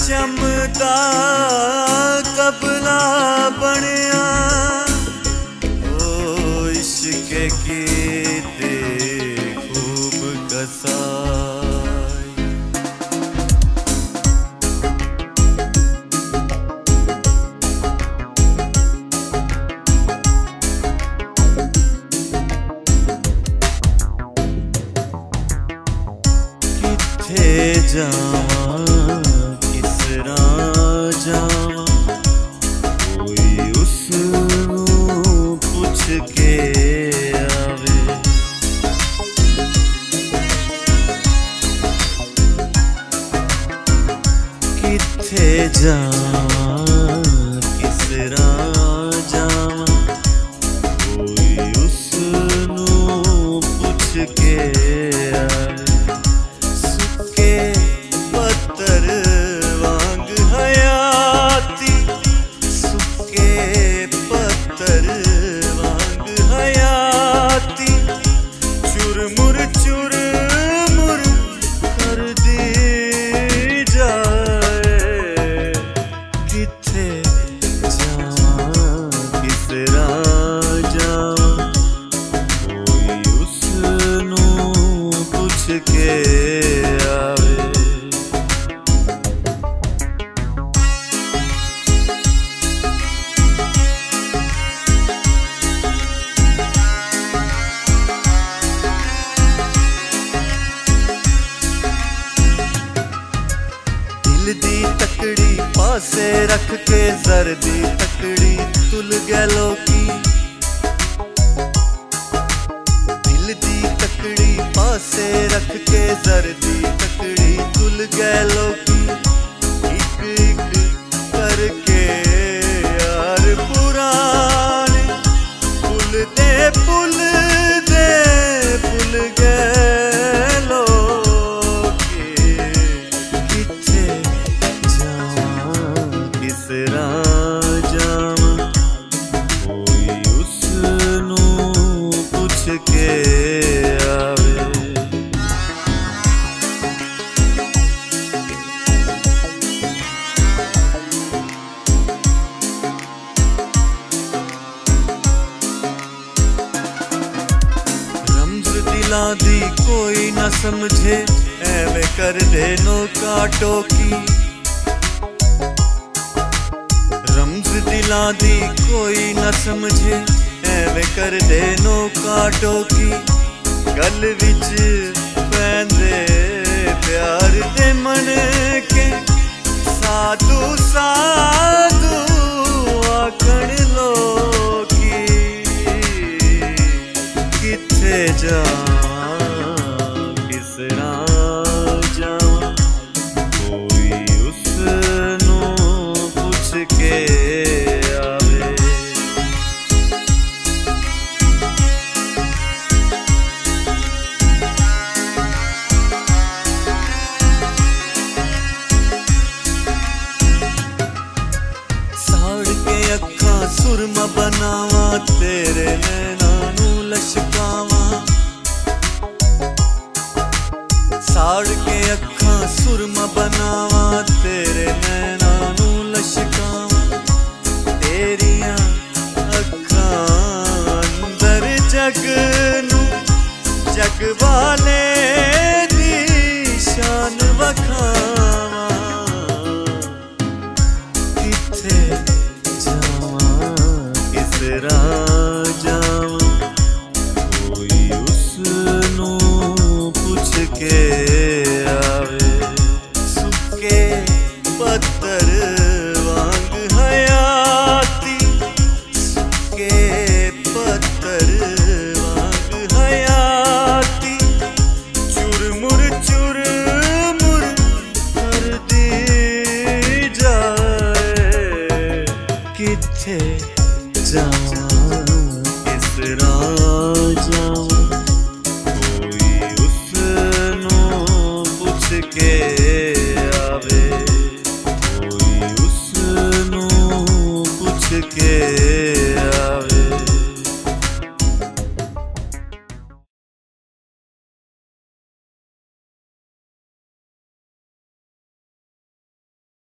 चमदा कबला बनिया ओ इश्क कीते खूब कसाई। किथे जावां कोई उसनू पुछ के आवे। किथे जावां किस राह जावां कोई उसनू पुछ के आवे। सुके पत्थर के आवे। दिल दी तकड़ी पासे रख के जर दी तकड़ी तुल गए लोकी। दिल दी तकड़ी पासे रख के जर दी तकड़ी तुल गए लोकी। एक एक करके यार पुराने पुल गए लोकी। किथे जावां किस राह जावां कोई उसनू पुछ के आवे। दिला दी कोई ना समझे एवे कर दे नोका टोकी। रमज दिला दी कोई ना समझे एवे कर दे नोका टोकी। गल विच पैंदे प्यार दे मन के साधु साधु आखण लोकी। किथे जावां किस राह जावां कोई उसनू पुछ के आवे। साड़ के अखां सुरमा बनावा तेरे नैना नू लशकावा। साड़ के अखां सुरमा बनावा तेरे नैना नू लशकावा। तेरियां अखां अंदर जग नू जग वाले दी शान वखावा। किथे जावां किस राह जावां कोई उसनू पुछ के आवे। सुके पत्थर वांग हयाती सुके पत्थर वांग हयाती। चुरमुर कर दी जाए। किथे जावां किस राह जावां कोई उसनू पुछ के आवे। कोई उसनू पुछ के